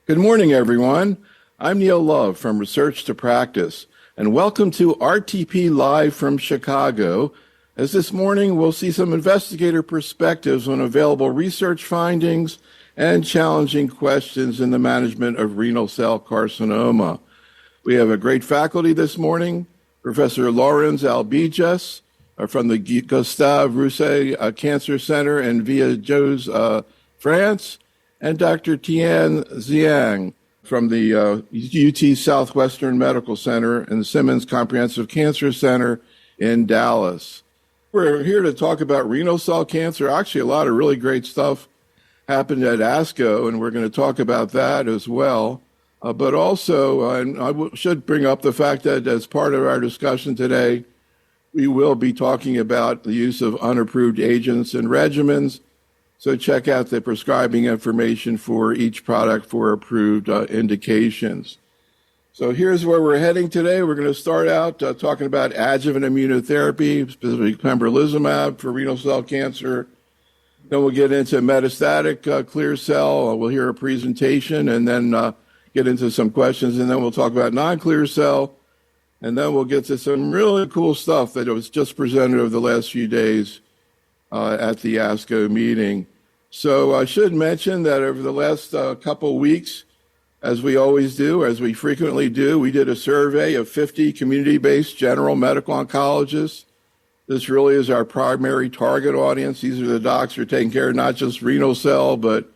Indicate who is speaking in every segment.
Speaker 1: Good morning, everyone. I'm Neil Love from Research to Practice, and welcome to RTP Live from Chicago, as this morning we'll see some investigator perspectives on available research findings and challenging questions in the management of renal cell carcinoma. We have a great faculty this morning, Professor Laurence Albiges from the Gustave Roussy Cancer Center in Villajoz, France, and Dr. Tian Zhang from the UT Southwestern Medical Center and the Simmons Comprehensive Cancer Center in Dallas. We're here to talk about renal cell cancer. Actually, a lot of really great stuff happened at ASCO, and we're going to talk about that as well. But also, and I should bring up the fact that as part of our discussion today, we will be talking about the use of unapproved agents and regimens. So check out the prescribing information for each product for approved indications. So here's where we're heading today. We're going to start out talking about adjuvant immunotherapy, specifically pembrolizumab for renal cell cancer. Then we'll get into metastatic clear cell. We'll hear a presentation and then get into some questions. And then we'll talk about non-clear cell. And then we'll get to some really cool stuff that was just presented over the last few days at the ASCO meeting. So I should mention that over the last couple of weeks, as we always do, as we frequently do, we did a survey of 50 community-based general medical oncologists. This really is our primary target audience. These are the docs who are taking care of not just renal cell, but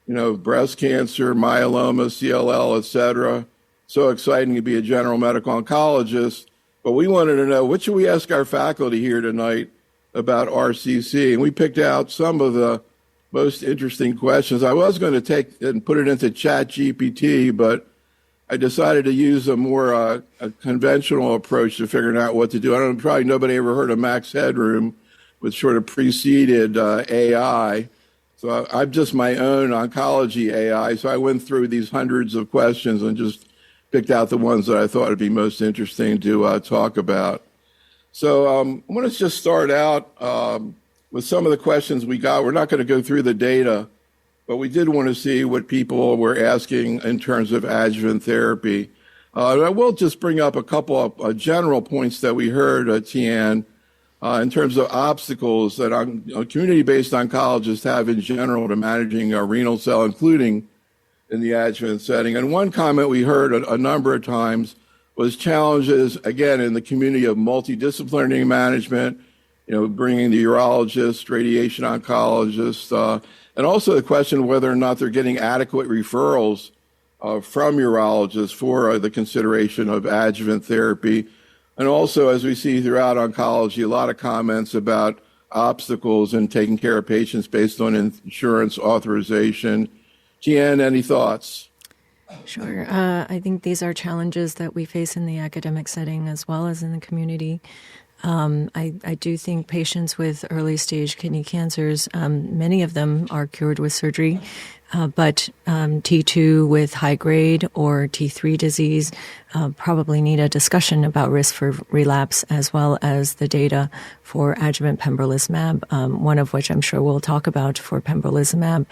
Speaker 1: breast cancer, myeloma, CLL, et cetera. So exciting to be a general medical oncologist. But we wanted to know, what should we ask our faculty here tonight about RCC? And we picked out some of the most interesting questions. I was going to take and put it into ChatGPT, but I decided to use a more a conventional approach to figuring out what to do. Probably nobody ever heard of Max Headroom, which sort of preceded AI. So I'm just my own oncology AI. So I went through these hundreds of questions and just picked out the ones that I thought would be most interesting to talk about. So I want to just start out with some of the questions we got. We're not going to go through the data, but we did want to see what people were asking in terms of adjuvant therapy. I will just bring up a couple of general points that we heard, Tian, in terms of obstacles that community-based oncologists have in general to managing renal cell, including in the adjuvant setting. And one comment we heard a number of times was challenges, again, in the community of multidisciplinary management, bringing the urologist, radiation oncologist, and also the question of whether or not they're getting adequate referrals from urologists for the consideration of adjuvant therapy. And also, as we see throughout oncology, a lot of comments about obstacles in taking care of patients based on insurance authorization. Tian, any thoughts?
Speaker 2: Sure. I think these are challenges that we face in the academic setting as well as in the community. I do think patients with early stage kidney cancers, many of them are cured with surgery, but T2 with high grade or T3 disease probably need a discussion about risk for relapse, as well as the data for adjuvant pembrolizumab, one of which I'm sure we'll talk about for pembrolizumab.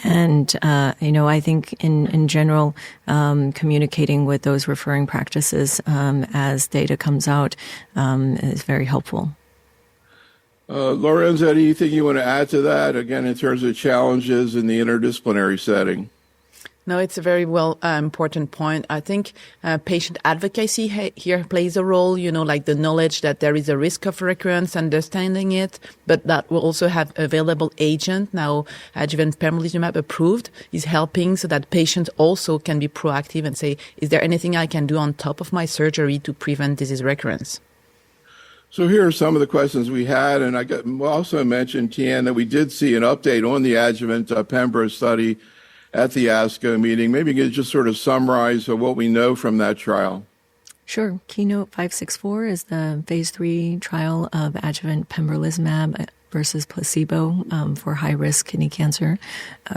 Speaker 2: And, I think in general, communicating with those referring practices as data comes out is very helpful.
Speaker 1: Laurence, anything you want to add to that, again, in terms of challenges in the interdisciplinary setting?
Speaker 3: No, it's a very important point. I think patient advocacy here plays a role, like the knowledge that there is a risk of recurrence, understanding it, but that will also have available agent. Now, adjuvant pembrolizumab approved is helping so that patients also can be proactive and say, is there anything I can do on top of my surgery to prevent disease recurrence?
Speaker 1: So here are some of the questions we had, and I also mentioned, Tian, that we did see an update on the adjuvant Pembro study at the ASCO meeting. Maybe you could just sort of summarize what we know from that trial.
Speaker 2: Sure. Keynote 564 is the phase 3 trial of adjuvant pembrolizumab versus placebo for high-risk kidney cancer,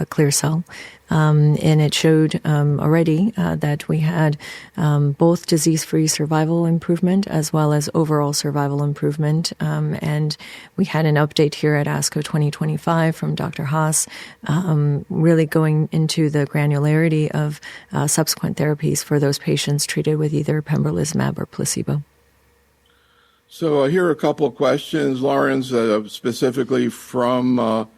Speaker 2: clear cell. And it showed already that we had both disease-free survival improvement as well as overall survival improvement. And we had an update here at ASCO 2025 from Dr. Haas, really going into the granularity of subsequent therapies for those patients treated with either pembrolizumab or placebo.
Speaker 1: So here are a couple of questions, Laurence, specifically from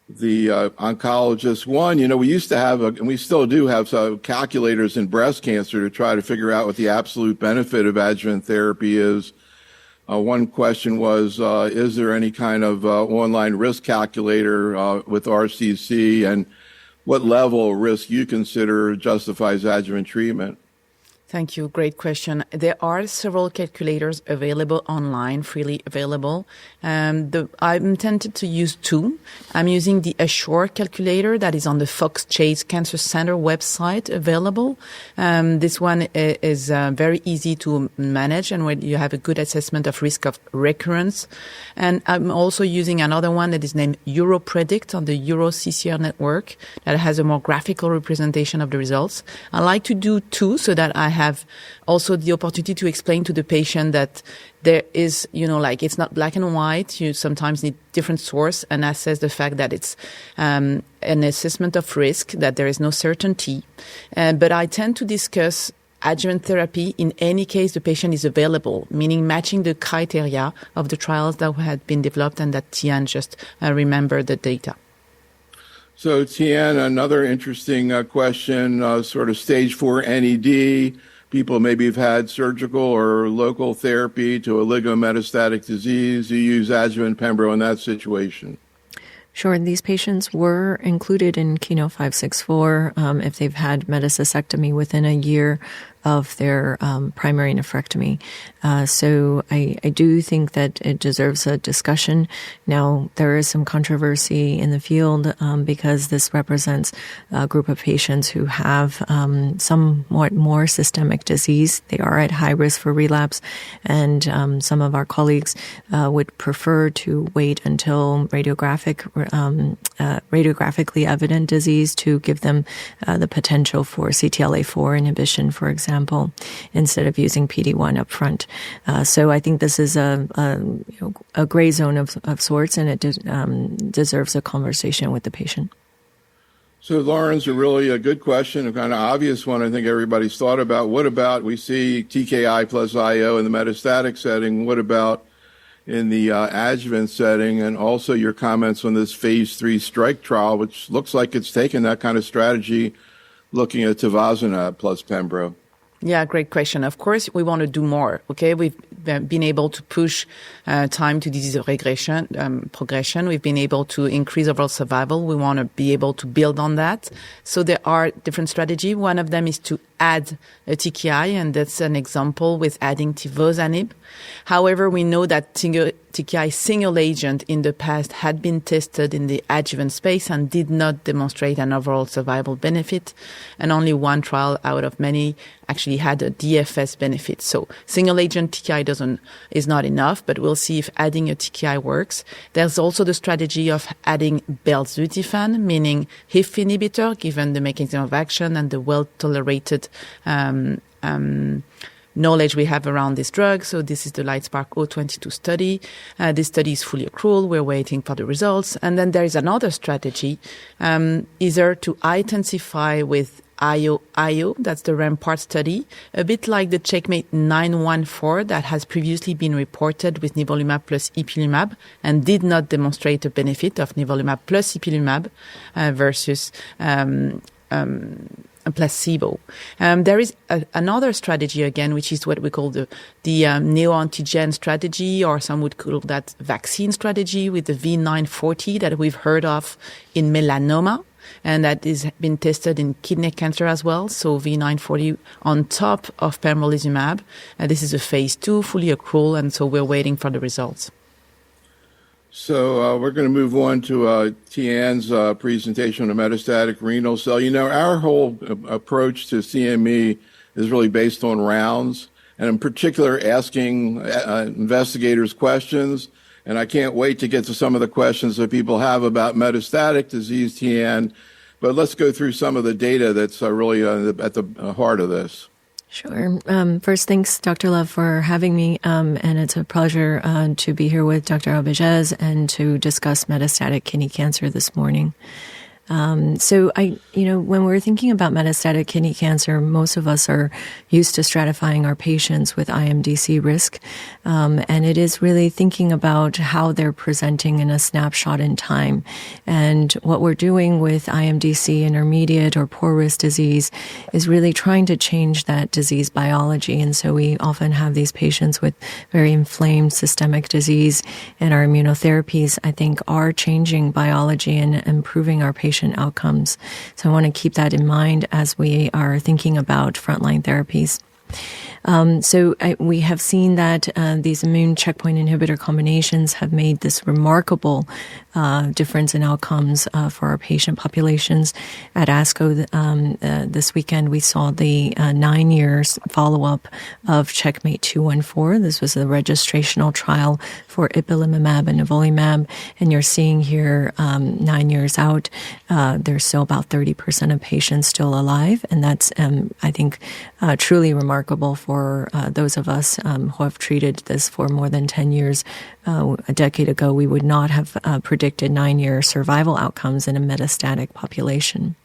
Speaker 1: the oncologist. One, we used to have, and we still do have calculators in breast cancer to try to figure out what the absolute benefit of adjuvant therapy is. One question was, is there any kind of online risk calculator with RCC, and what level of risk you consider justifies adjuvant treatment?
Speaker 3: Thank you. Great question. There are several calculators available online, freely available. I'm tempted to use two. I'm using the Assure calculator that is on the Fox Chase Cancer Center website available. This one is very easy to manage, and where you have a good assessment of risk of recurrence. And I'm also using another one that is named EuroPredict on the EuroCCR network that has a more graphical representation of the results. I like to do two so that I have also the opportunity to explain to the patient that there is, it's not black and white. You sometimes need different source and assess the fact that it's an assessment of risk, that there is no certainty. But I tend to discuss adjuvant therapy in any case the patient is available, meaning matching the criteria of the trials that had been developed and that Tian just remembered the data.
Speaker 1: So, Tian, another interesting question, sort of stage 4 NED. People maybe have had surgical or local therapy to oligometastatic disease. You use adjuvant pembro in that situation.
Speaker 2: Sure. These patients were included in Keynote 564 if they've had metastacectomy within a year of their primary nephrectomy. So I do think that it deserves a discussion. Now, there is some controversy in the field because this represents a group of patients who have somewhat more systemic disease. They are at high risk for relapse, and some of our colleagues would prefer to wait until radiographically evident disease to give them the potential for CTLA-4 inhibition, for example, instead of using PD-1 up front. So I think this is a gray zone of sorts, and it deserves a conversation with the patient.
Speaker 1: So, Laurence, a really good question, a kind of obvious one I think everybody's thought about. What about, we see TKI plus IO in the metastatic setting. What about in the adjuvant setting? And also your comments on this phase 3 STRIKE trial, which looks like it's taken that kind of strategy, looking at tivozanib plus pembro.
Speaker 3: Yeah, great question. Of course, we want to do more. Okay, we've been able to push time to disease progression. We've been able to increase overall survival. We want to be able to build on that. So there are different strategies. One of them is to add a TKI, and that's an example with adding tivozanib. However, we know that TKI single agent in the past had been tested in the adjuvant space and did not demonstrate an overall survival benefit, and only one trial out of many actually had a DFS benefit. So single agent TKI is not enough, but we'll see if adding a TKI works. There's also the strategy of adding belzutifan, meaning HIF inhibitor, given the mechanism of action and the well-tolerated knowledge we have around this drug. So this is the LIGHTSPARK 022 study. This study is fully accrual. We're waiting for the results. And then there is another strategy, either to intensify with IO, that's the Rampart study, a bit like the Checkmate 914 that has previously been reported with nivolumab plus ipilimumab and did not demonstrate a benefit of nivolumab plus ipilimumab versus a placebo. There is another strategy again, which is what we call the neoantigen strategy, or some would call that vaccine strategy, with the V940 that we've heard of in melanoma, and that is been tested in kidney cancer as well. So V940 on top of pembrolizumab. This is a phase 2, fully accrual, and so we're waiting for the results.
Speaker 1: So we're going to move on to Tian's presentation on the metastatic renal cell. Our whole approach to CME is really based on rounds, and in particular asking investigators questions And I can't wait to get to some of the questions that people have about metastatic disease, Tian. But let's go through some of the data that's really at the heart of this.
Speaker 2: Sure. First, thanks, Dr. Love, for having me. And it's a pleasure to be here with Dr. Albiges and to discuss metastatic kidney cancer this morning. So when we're thinking about metastatic kidney cancer, most of us are used to stratifying our patients with IMDC risk. And it is really thinking about how they're presenting in a snapshot in time. And what we're doing with IMDC intermediate or poor risk disease is really trying to change that disease biology. And so we often have these patients with very inflamed systemic disease, and our immunotherapies, I think, are changing biology and improving our patient outcomes. So I want to keep that in mind as we are thinking about frontline therapies. We have seen that these immune checkpoint inhibitor combinations have made this remarkable difference in outcomes for our patient populations. At ASCO this weekend, we saw the 9 years follow-up of Checkmate 214. This was a registrational trial for ipilimumab and nivolumab, and you're seeing here 9 years out, there's still about 30% of patients still alive, and that's, I think, truly remarkable for those of us who have treated this for more than 10 years. A decade ago, we would not have predicted 9-year survival outcomes in a metastatic population.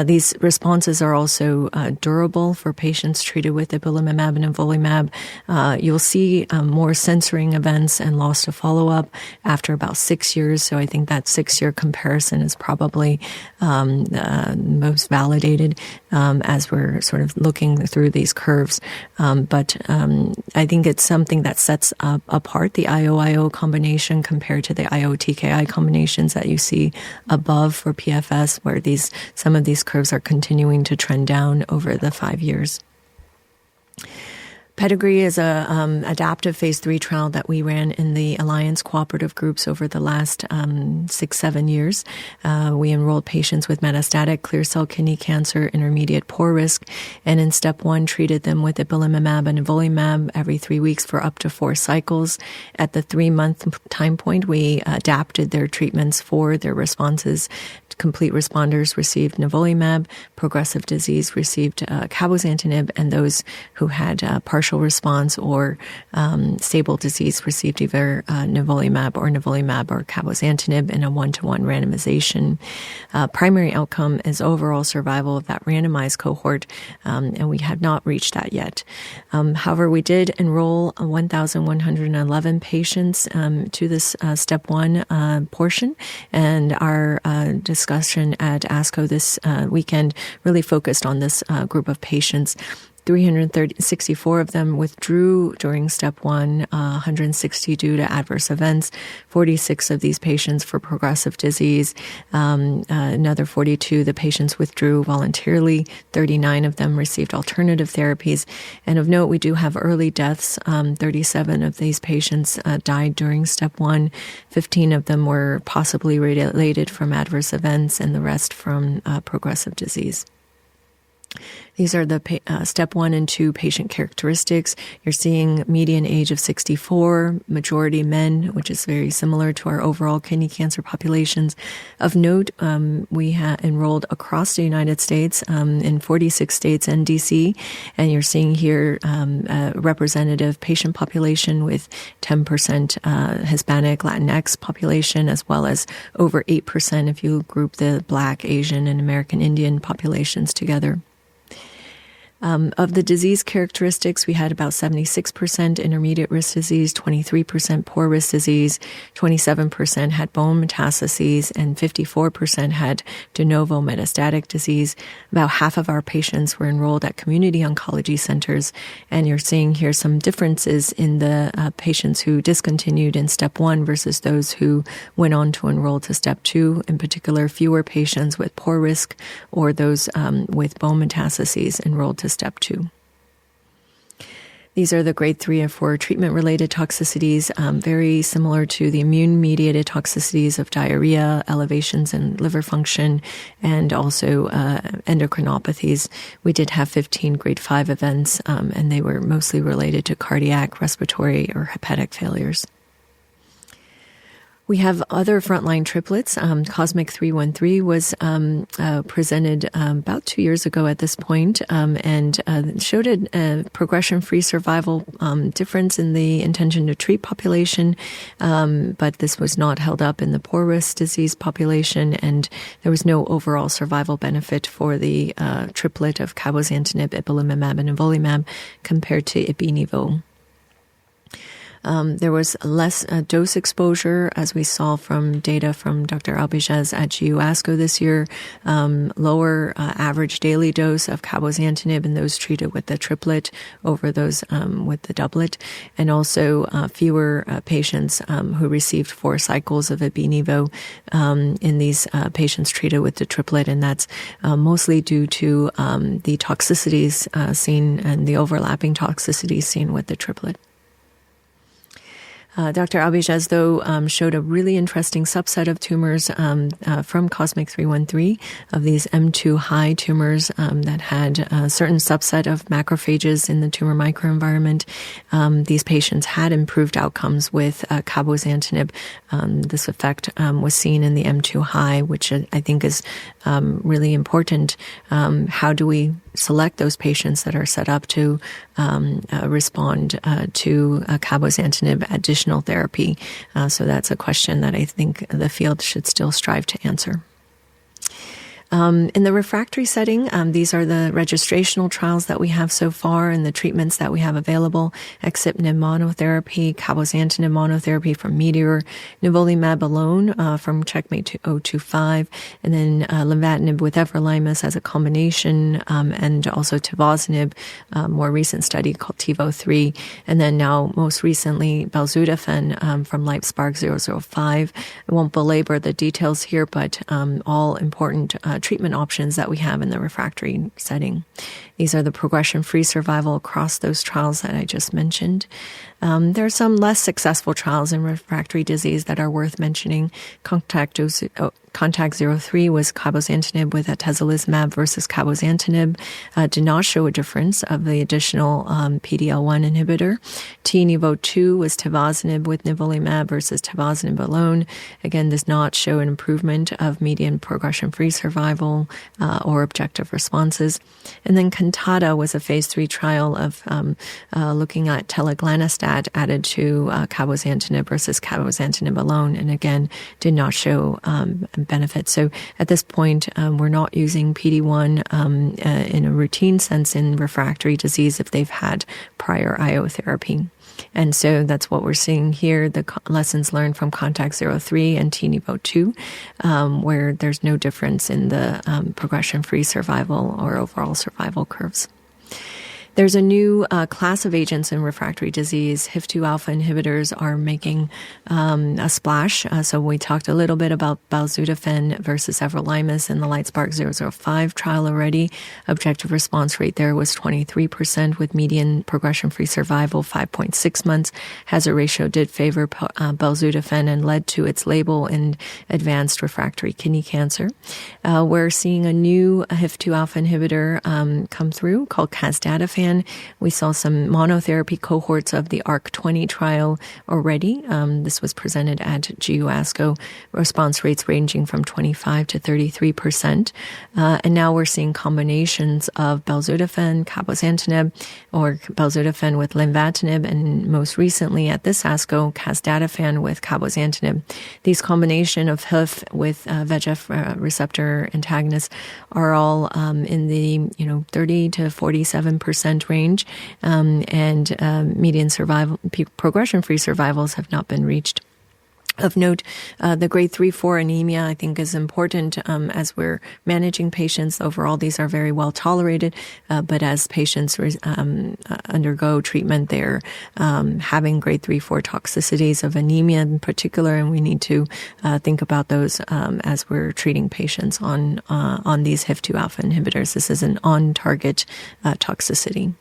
Speaker 2: These responses are also durable for patients treated with ipilimumab and nivolumab. You'll see more censoring events and loss to follow-up after about 6 years. So I think that 6-year comparison is probably most validated as we're sort of looking through these curves. But I think it's something that sets apart the IO-IO combination compared to the IO-TKI combinations that you see above for PFS, where some of these curves are continuing to trend down over the 5 years. Pedigree is a adaptive phase 3 trial that we ran in the Alliance cooperative groups over the last 6-7 years. We enrolled patients with metastatic clear cell kidney cancer, intermediate poor risk, and in step 1 treated them with ipilimumab and nivolumab every 3 weeks for up to 4 cycles. At the 3-month time point, we adapted their treatments for their responses. Complete responders received nivolumab, progressive disease received cabozantinib, and those who had partial response or stable disease received either nivolumab or cabozantinib in a 1-to-1 randomization. Primary outcome is overall survival of that randomized cohort, and we have not reached that yet. However, we did enroll 1,111 patients to this step 1 portion, and our discussion at ASCO this weekend really focused on this group of patients. 364 of them withdrew during step 1, 160 due to adverse events, 46 of these patients for progressive disease, another 42 the patients withdrew voluntarily, 39 of them received alternative therapies. And of note, we do have early deaths. 37 of these patients died during step 1, 15 of them were possibly related from adverse events, and the rest from progressive disease. These are the step 1 and 2 patient characteristics. You're seeing median age of 64, majority men, which is very similar to our overall kidney cancer populations. Of note, we have enrolled across the United States in 46 states and DC, and you're seeing here a representative patient population with 10% Hispanic, Latinx population, as well as over 8% if you group the Black, Asian, and American Indian populations together. Of the disease characteristics, we had about 76% intermediate risk disease, 23% poor risk disease, 27% had bone metastases, and 54% had de novo metastatic disease. About half of our patients were enrolled at community oncology centers, and you're seeing here some differences in the patients who discontinued in step 1 versus those who went on to enroll to step 2. In particular, fewer patients with poor risk or those with bone metastases enrolled to step 2. These are the grade 3 and 4 treatment-related toxicities, very similar to the immune-mediated toxicities of diarrhea, elevations in liver function, and also endocrinopathies. We did have 15 grade 5 events, and they were mostly related to cardiac, respiratory, or hepatic failures. We have other frontline triplets. Cosmic 313 was presented about 2 years ago at this point, and showed a progression-free survival difference in the intention to treat population, but this was not held up in the poor risk disease population, and there was no overall survival benefit for the triplet of cabozantinib, ipilimumab, and nivolumab compared to ipi-nivo. There was less dose exposure, as we saw from data from Dr. Albiges at ASCO this year, lower average daily dose of cabozantinib in those treated with the triplet over those with the doublet, and also fewer patients who received 4 cycles of ipi-nivo in these patients treated with the triplet, and that's mostly due to the toxicities seen and the overlapping toxicities seen with the triplet. Dr. Albiges, though, showed a really interesting subset of tumors from Cosmic 313 of these M2 high tumors that had a certain subset of macrophages in the tumor microenvironment. These patients had improved outcomes with cabozantinib. This effect was seen in the M2 high, which I think is really important. How do we select those patients that are set up to respond to cabozantinib additional therapy? So that's a question that I think the field should still strive to answer. In the refractory setting, these are the registrational trials that we have so far and the treatments that we have available: axitinib monotherapy, cabozantinib monotherapy from METEOR, nivolumab alone from Checkmate 025, and then lenvatinib with everolimus as a combination, and also tivozanib, more recent study called TiVo3, and then now most recently belzutifan from LITESPARK 005. I won't belabor the details here, but all important treatment options that we have in the refractory setting. These are the progression-free survival across those trials that I just mentioned. There are some less successful trials in refractory disease that are worth mentioning. Contact 03 was cabozantinib with atezolizumab versus cabozantinib. Did not show a difference of the additional PD-L1 inhibitor. T-Nivo2 was tivozanib with nivolumab versus tivozanib alone. Again, does not show an improvement of median progression-free survival or objective responses. And then Cantata was a phase 3 trial of looking at telaglanostat added to cabozantinib versus cabozantinib alone, and again did not show benefit. So at this point, we're not using PD-1 in a routine sense in refractory disease if they've had prior IO therapy. And so that's what we're seeing here, the lessons learned from Contact 03 and T-Nivo2, where there's no difference in the progression-free survival or overall survival curves. There's a new class of agents in refractory disease. HIF-2 alpha inhibitors are making a splash. So we talked a little bit about belzutifan versus everolimus in the LITESPARK 005 trial already. Objective response rate there was 23% with median progression-free survival 5.6 months. Hazard ratio did favor belzutifan and led to its label in advanced refractory kidney cancer. We're seeing a new HIF-2 alpha inhibitor come through called casdatifan. We saw some monotherapy cohorts of the ARC-20 trial already. This was presented at ASCO. Response rates ranging from 25 to 33%. And now we're seeing combinations of belzutifan, cabozantinib, or belzutifan with lenvatinib, and most recently at this ASCO, casdatifan with cabozantinib. These combination of HIF with VEGF receptor antagonists are all in the 30 to 47% range, and median survival, progression-free survivals have not been reached. Of note, the grade 3-4 anemia, I think, is important as we're managing patients. Overall, these are very well tolerated, but as patients undergo treatment, they're having grade 3-4 toxicities of anemia in particular, and we need to think about those as we're treating patients on these HIF-2 alpha inhibitors. This is an on-target toxicity.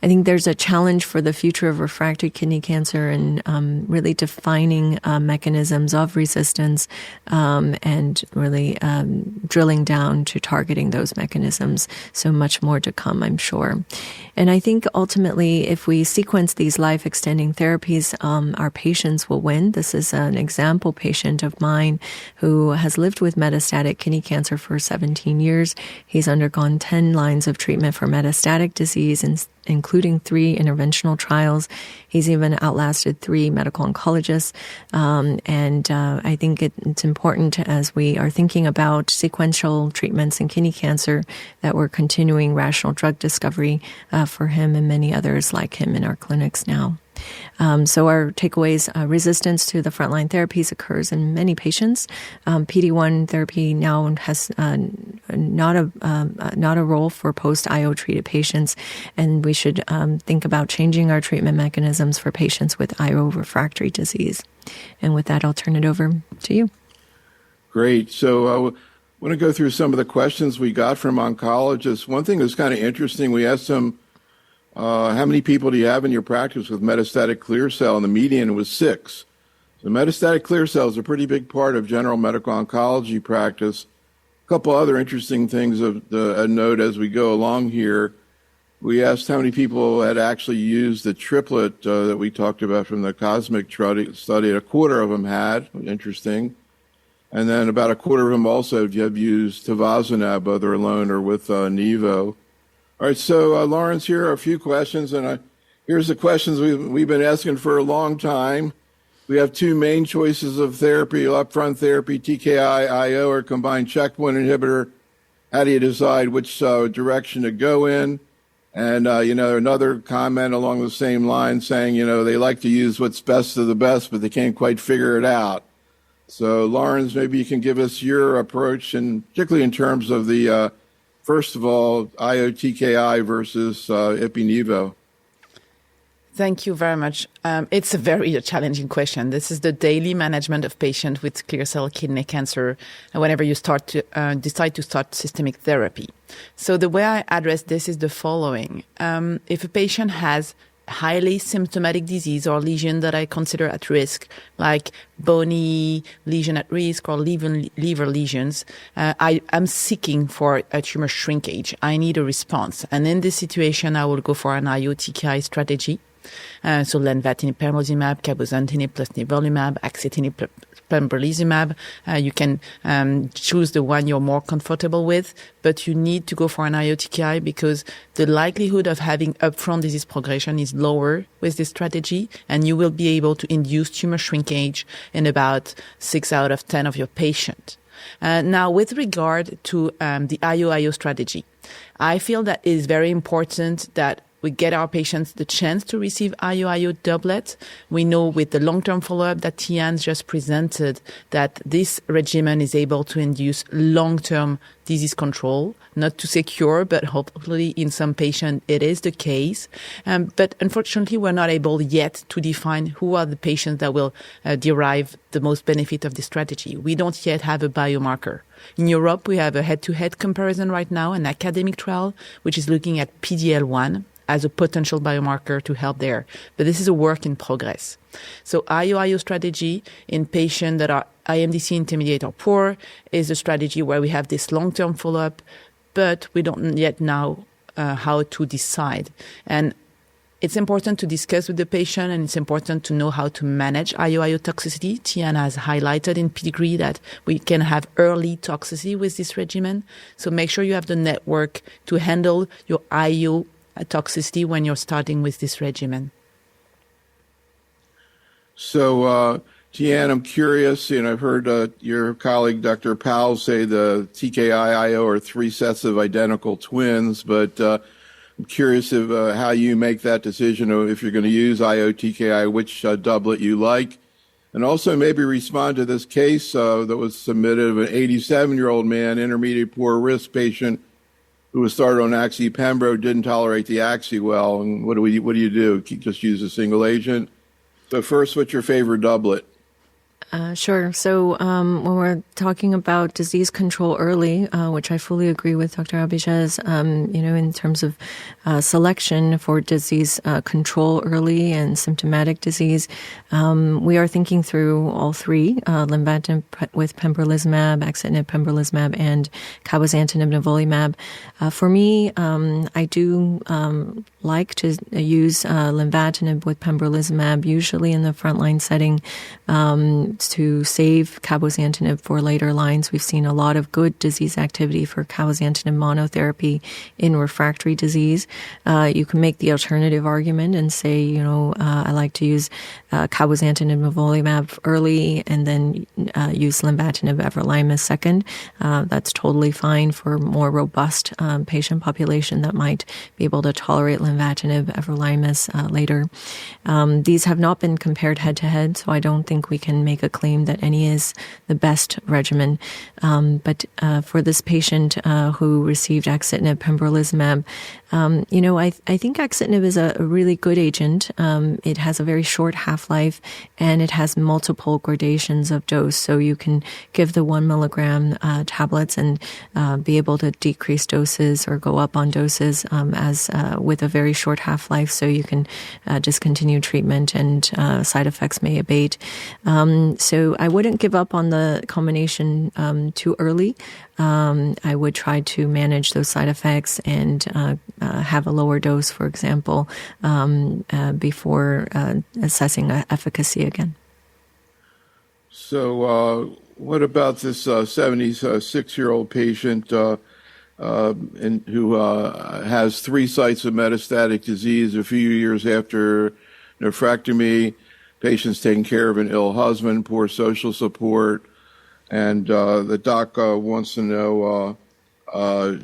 Speaker 2: I think there's a challenge for the future of refractory kidney cancer and really defining mechanisms of resistance and really drilling down to targeting those mechanisms. So much more to come, I'm sure. And I think ultimately, if we sequence these life-extending therapies, our patients will win. This is an example patient of mine who has lived with metastatic kidney cancer for 17 years. He's undergone 10 lines of treatment for metastatic disease, including 3 interventional trials. He's even outlasted 3 medical oncologists. And I think it's important as we are thinking about sequential treatments in kidney cancer that we're continuing rational drug discovery for him and many others like him in our clinics now. So our takeaways, resistance to the frontline therapies occurs in many patients. PD-1 therapy now has not a role for post-IO treated patients, and we should think about changing our treatment mechanisms for patients with IO refractory disease. And with that, I'll turn it over to you.
Speaker 1: Great. So I want to go through some of the questions we got from oncologists. One thing that's kind of interesting, we asked them, how many people do you have in your practice with metastatic clear cell? And the median was 6. So metastatic clear cell is a pretty big part of general medical oncology practice. A couple other interesting things of a note as we go along here. We asked how many people had actually used the triplet that we talked about from the COSMIC study. A quarter of them had. Interesting. And then about a quarter of them also have used tavasomab, either alone or with Nivo. All right, so Laurence, here are a few questions, and here's the questions we've been asking for a long time. We have 2 main choices of therapy, upfront therapy, TKI, IO, or combined checkpoint inhibitor. How do you decide which direction to go in? And, another comment along the same line saying, they like to use what's best of the best, but they can't quite figure it out. So, Laurence, maybe you can give us your approach, and particularly in terms of the first of all, IO-TKI versus Ipi-Nivo.
Speaker 3: Thank you very much. It's a very challenging question. This is the daily management of patients with clear cell kidney cancer whenever you decide to start systemic therapy. So the way I address this is the following. If a patient has highly symptomatic disease or lesion that I consider at risk, like bony lesion at risk or liver lesions, I am seeking for a tumor shrinkage. I need a response. And in this situation, I will go for an IO-TKI strategy. So lenvatinib, pembrolizumab, cabozantinib plus nivolumab, axitinib plus pembrolizumab. You can choose the one you're more comfortable with, but you need to go for an IO-TKI because the likelihood of having upfront disease progression is lower with this strategy, and you will be able to induce tumor shrinkage in about 6 out of 10 of your patients. Now, with regard to the IO-IO strategy, I feel that it is very important that we get our patients the chance to receive IO-IO doublet. We know with the long-term follow-up that Tian just presented that this regimen is able to induce long-term disease control, not to say cure, but hopefully in some patients it is the case. But unfortunately, we're not able yet to define who are the patients that will derive the most benefit of this strategy. We don't yet have a biomarker. In Europe, we have a head-to-head comparison right now, an academic trial, which is looking at PD-L1 as a potential biomarker to help there. But this is a work in progress. So IO-IO strategy in patients that are IMDC intermediate or poor is a strategy where we have this long-term follow-up, but we don't yet know how to decide. And it's important to discuss with the patient, and it's important to know how to manage IO-IO toxicity. Tian has highlighted in Pedigree that we can have early toxicity with this regimen. So make sure you have the network to handle your IO toxicity when you're starting with this regimen.
Speaker 1: So, Tian, I'm curious, I've heard your colleague, Dr. Powell, say the TKI-IO are 3 sets of identical twins, but I'm curious how you make that decision, or if you're going to use IO-TKI, which doublet you like. And also maybe respond to this case that was submitted of an 87-year-old man, intermediate poor risk patient, who was started on Axi-Pembro, didn't tolerate the Axi well, and what do you do? Just use a single agent? So first, what's your favorite doublet?
Speaker 2: Sure. So when we're talking about disease control early, which I fully agree with Dr. Albiges, in terms of selection for disease control early and symptomatic disease, we are thinking through all three, lenvatinib with pembrolizumab, axitinib, pembrolizumab, and cabozantinib, nivolumab. For me, I do like to use lenvatinib with pembrolizumab, usually in the frontline setting, to save cabozantinib for later lines. We've seen a lot of good disease activity for cabozantinib monotherapy in refractory disease. You can make the alternative argument and say, I like to use cabozantinib nivolumab early and then use lenvatinib everolimus second. That's totally fine for more robust patient population that might be able to tolerate lenvatinib everolimus later. These have not been compared head-to-head, so I don't think we can make a claim that any is the best regimen. But for this patient who received axitinib pembrolizumab, I think axitinib is a really good agent. It has a very short half-life, and it has multiple gradations of dose. So you can give the 1 milligram tablets and be able to decrease doses or go up on doses as with a very short half-life. So you can discontinue treatment and side effects may abate. So I wouldn't give up on the combination too early. I would try to manage those side effects and have a lower dose, for example, before assessing efficacy again.
Speaker 1: So what about this 76-year-old patient who has 3 sites of metastatic disease a few years after nephrectomy? Patient's taking care of an ill husband, poor social support, and the doc wants to know,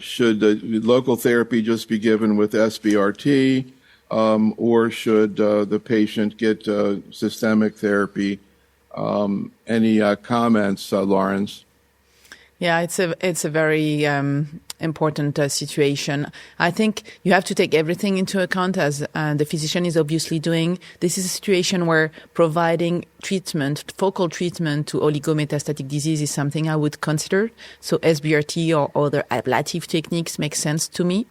Speaker 1: should the local therapy just be given with SBRT, or should the patient get systemic therapy? Any comments, Laurence?
Speaker 3: Yeah, it's a very important situation. I think you have to take everything into account, as the physician is obviously doing. This is a situation where providing treatment, focal treatment to oligometastatic disease is something I would consider. So SBRT or other ablative techniques make sense to me.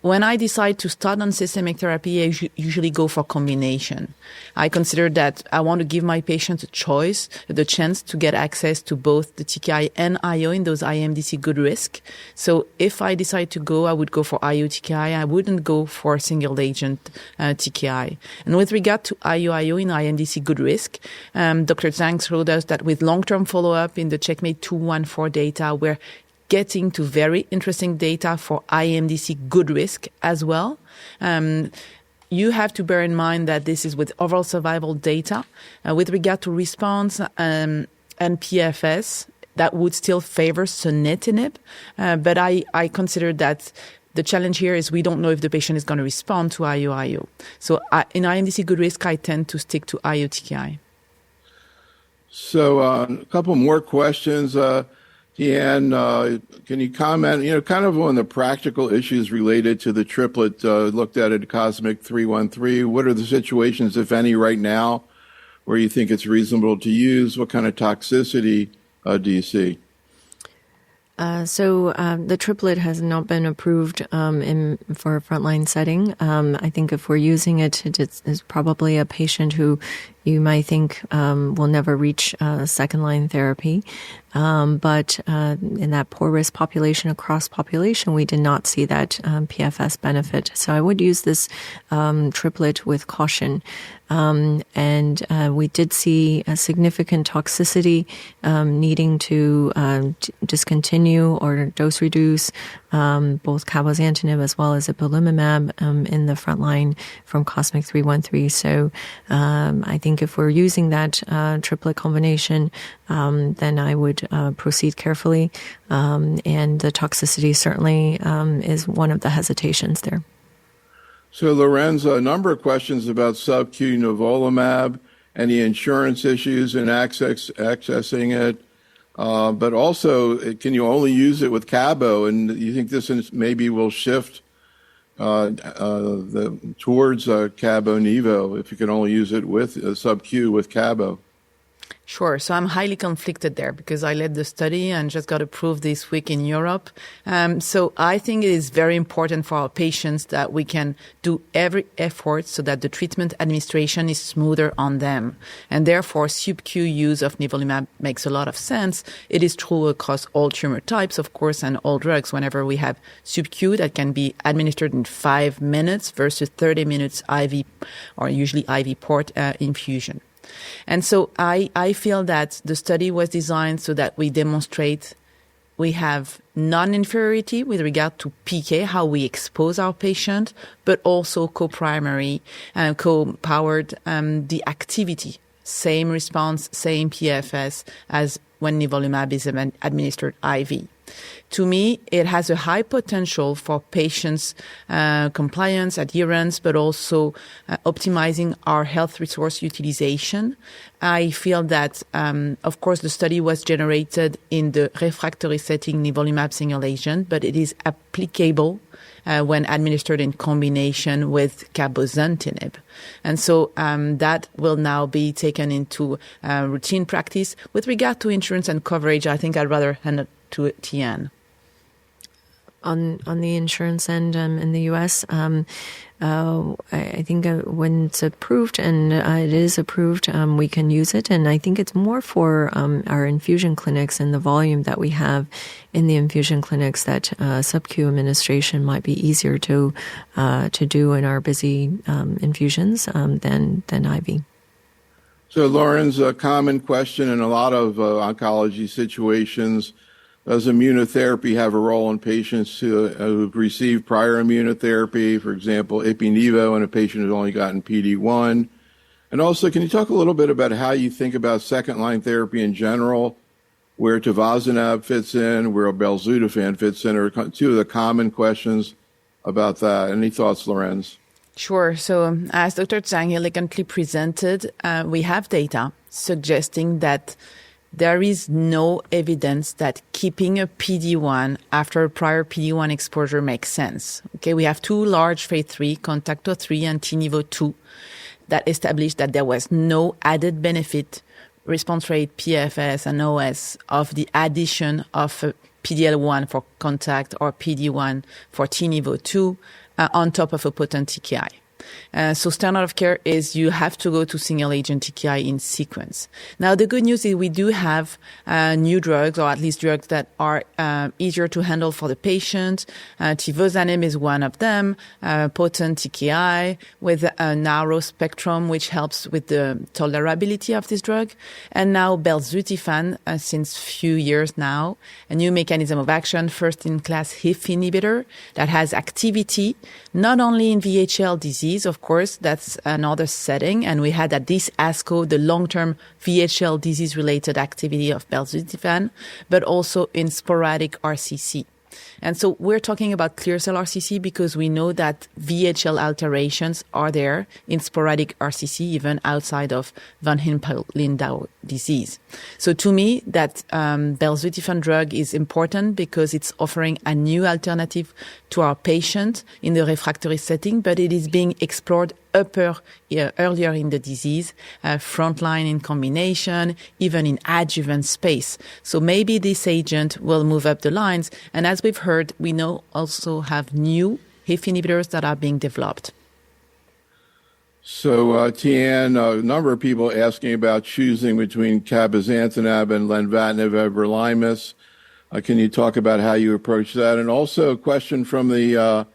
Speaker 3: When I decide to start on systemic therapy, I usually go for combination. I consider that I want to give my patients a choice, the chance to get access to both the TKI and IO in those IMDC good risk. So if I decide to go, I would go for IO TKI. I wouldn't go for single agent TKI. And with regard to IO in IMDC good risk, Dr. Zhang showed us that with long-term follow-up in the Checkmate 214 data, we're getting to very interesting data for IMDC good risk as well. You have to bear in mind that this is with overall survival data. With regard to response and PFS, that would still favor sunitinib. But I consider that the challenge here is we don't know if the patient is going to respond to IO. So in IMDC good risk, I tend to stick to IO TKI.
Speaker 1: So a couple more questions. Tian, can you comment, kind of on the practical issues related to the triplet looked at Cosmic 313? What are the situations, if any, right now where you think it's reasonable to use? What kind of toxicity do you see?
Speaker 2: So the triplet has not been approved for a frontline setting. I think if we're using it, it's probably a patient who you might think will never reach second-line therapy. But in that poor risk population, across population, we did not see that PFS benefit. So I would use this triplet with caution. And we did see a significant toxicity needing to discontinue or dose reduce both cabozantinib as well as ipilimumab in the front line from Cosmic 313. So I think if we're using that triplet combination, then I would proceed carefully. And the toxicity certainly is one of the hesitations there.
Speaker 1: So, Laurence, a number of questions about sub-Q nivolumab, any insurance issues in accessing it, but also, can you only use it with cabo? And you think this maybe will shift towards cabo-nivo if you can only use it with sub-Q with cabo?
Speaker 3: Sure. So I'm highly conflicted there because I led the study and just got approved this week in Europe. So I think it is very important for our patients that we can do every effort so that the treatment administration is smoother on them. And therefore, sub-Q use of nivolumab makes a lot of sense. It is true across all tumor types, of course, and all drugs. Whenever we have sub-Q that can be administered in 5 minutes versus 30 minutes IV or usually IV port infusion. And so I feel that the study was designed so that we demonstrate we have non-inferiority with regard to PK, how we expose our patient, but also co-primary and co-powered the activity. Same response, same PFS as when nivolumab is administered IV. To me, it has a high potential for patients' compliance, adherence, but also optimizing our health resource utilization. I feel that, of course, the study was generated in the refractory setting nivolumab single agent, but it is applicable when administered in combination with cabozantinib. And so that will now be taken into routine practice. With regard to insurance and coverage, I think I'd rather hand it to Tian.
Speaker 2: On the insurance end in the U.S., I think when it's approved, and it is approved, we can use it. And I think it's more for our infusion clinics and the volume that we have in the infusion clinics that sub-Q administration might be easier to do in our busy infusions than IV.
Speaker 1: So, Laurence, a common question in a lot of oncology situations: does immunotherapy have a role in patients who've received prior immunotherapy, for example, ipi-nivo, in a patient who's only gotten PD-1? And also, can you talk a little bit about how you think about second-line therapy in general, where tivozanib fits in, where belzutifan fits in, or two of the common questions about that? Any thoughts, Laurence?
Speaker 3: Sure. So as Dr. Zhang elegantly presented, we have data suggesting that there is no evidence that keeping a PD-1 after a prior PD-1 exposure makes sense. Okay, we have two large phase 3, CONTACT-03 and TiNivo-2, that established that there was no added benefit, response rate, PFS, and OS of the addition of a PD-L1 for CONTACT or PD-1 for TiNivo-2 on top of a potent TKI. So standard of care is you have to go to single agent TKI in sequence. Now, the good news is we do have new drugs, or at least drugs that are easier to handle for the patient. Tivozanib is one of them, potent TKI with a narrow spectrum, which helps with the tolerability of this drug. And now belzutifan, since few years now, a new mechanism of action, first-in-class HIF inhibitor that has activity not only in VHL disease, of course, that's another setting. And we had at this ASCO the long-term VHL disease-related activity of belzutifan, but also in sporadic RCC. And so we're talking about clear cell RCC because we know that VHL alterations are there in sporadic RCC, even outside of von Hippel-Lindau disease. So to me, that belzutifan drug is important because it's offering a new alternative to our patient in the refractory setting, but it is being explored earlier in the disease, frontline in combination, even in adjuvant space. So maybe this agent will move up the lines. And as we've heard, we now also have new HIF inhibitors that are being developed.
Speaker 1: So, Tian, a number of people asking about choosing between cabozantinib and lenvatinib everolimus. Can you talk about how you approach that? And also a question from the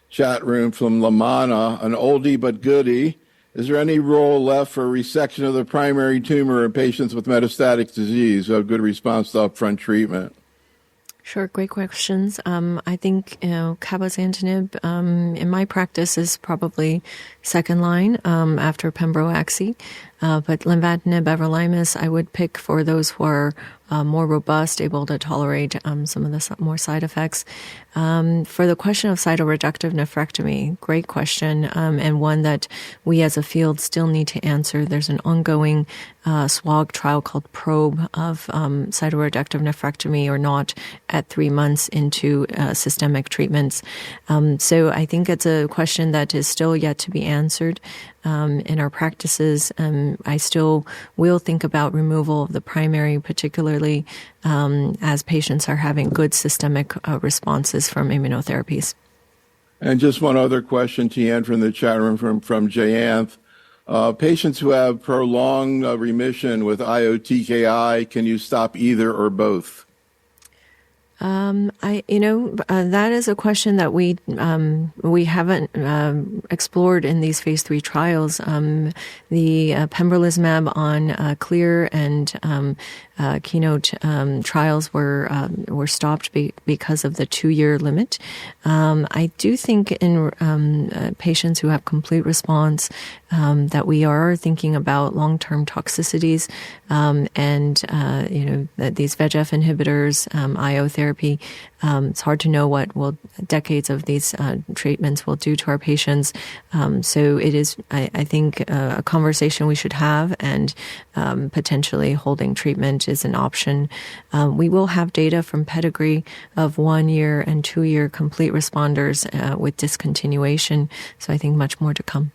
Speaker 1: chat room from Lamana, an oldie but goodie. Is there any role left for resection of the primary tumor in patients with metastatic disease who have good response to upfront treatment?
Speaker 2: Sure, great questions. I think, cabozantinib, in my practice is probably second line, after pembrolizumab. But lenvatinib, everolimus, I would pick for those who are more robust, able to tolerate some of the more side effects. For the question of cytoreductive nephrectomy, great question, and one that we as a field still need to answer. There's an ongoing SWOG trial called PROBE of cytoreductive nephrectomy or not at 3 months into systemic treatments. So I think it's a question that is still yet to be answered. in our practices. I still will think about removal of the primary, particularly as patients are having good systemic responses from immunotherapies.
Speaker 1: And just one other question, Tian, from the chat room from Jayanth. Patients who have prolonged remission with IO-TKI, can you stop either or both?
Speaker 2: That is a question that we haven't explored in these phase 3 trials. The pembrolizumab on CLEAR and Keynote trials were stopped because of the 2-year limit. I do think in patients who have complete response that we are thinking about long-term toxicities and these VEGF inhibitors, IO therapy. It's hard to know what decades of these treatments will do to our patients. So it is, I think, a conversation we should have, and potentially holding treatment is an option. We will have data from Pedigree of 1 year and 2 year complete responders with discontinuation. So I think much more to come.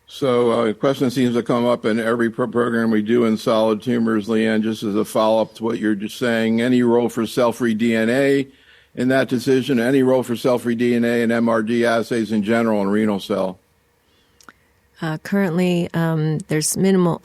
Speaker 1: So a question seems to come up in every program we do in solid tumors, Leanne, just as a follow-up to what you're just saying. Any role for cell-free DNA in that decision? Any role for cell-free DNA and MRD assays in general in renal cell?
Speaker 2: Currently, there's minimal,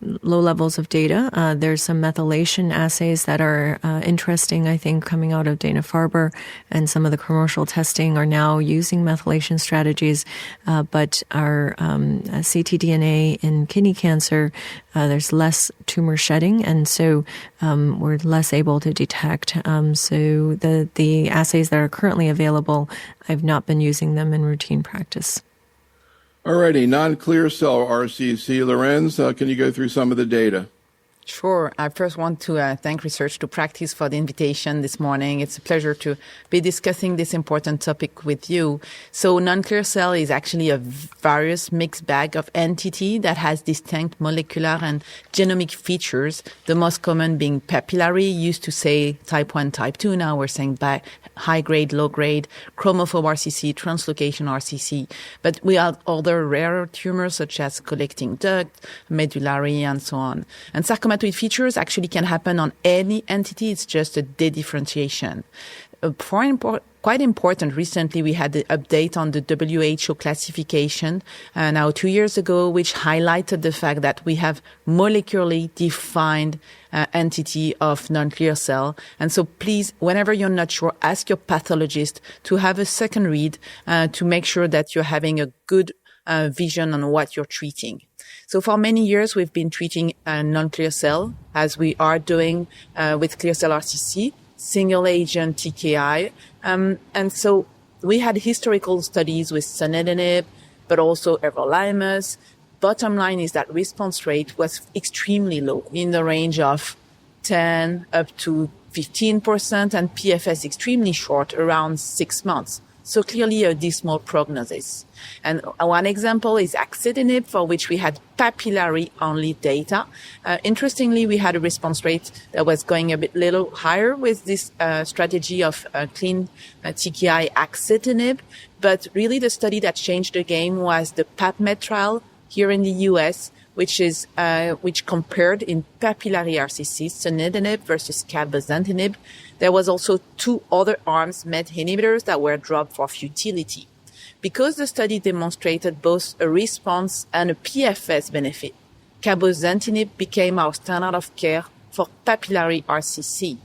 Speaker 2: low levels of data. There's some methylation assays that are interesting, I think, coming out of Dana-Farber, and some of the commercial testing are now using methylation strategies. But our ctDNA in kidney cancer, there's less tumor shedding, and so we're less able to detect. So the assays that are currently available, I've not been using them in routine practice.
Speaker 1: Alrighty, non-clear cell RCC. Laurence, can you go through some of the data?
Speaker 3: Sure. I first want to thank Research to Practice for the invitation this morning. It's a pleasure to be discussing this important topic with you. So non-clear cell is actually a various mixed bag of entity that has distinct molecular and genomic features, the most common being papillary, used to say type 1, type 2. Now we're saying high grade, low grade, chromophobe RCC, translocation RCC. But we have other rarer tumors such as collecting duct, medullary, and so on. And sarcomatoid features actually can happen on any entity. It's just a dedifferentiation. Quite important, recently we had the update on the WHO classification now 2 years ago, which highlighted the fact that we have molecularly defined entity of non-clear cell. And so please, whenever you're not sure, ask your pathologist to have a second read to make sure that you're having a good vision on what you're treating. So for many years, we've been treating non-clear cell, as we are doing with clear cell RCC, single agent TKI. And so we had historical studies with sunitinib, but also everolimus. Bottom line is that response rate was extremely low, in the range of 10 up to 15%, and PFS extremely short, around 6 months. So clearly a dismal prognosis. And one example is axitinib, for which we had papillary-only data. Interestingly, we had a response rate that was going a bit little higher with this strategy of clean TKI axitinib. But really the study that changed the game was the PAPMED trial here in the US, which compared in papillary RCC sunitinib versus cabozantinib. There was also 2 other arms, MET inhibitors, that were dropped for futility. Because the study demonstrated both a response and a PFS benefit, cabozantinib became our standard of care for papillary RCC.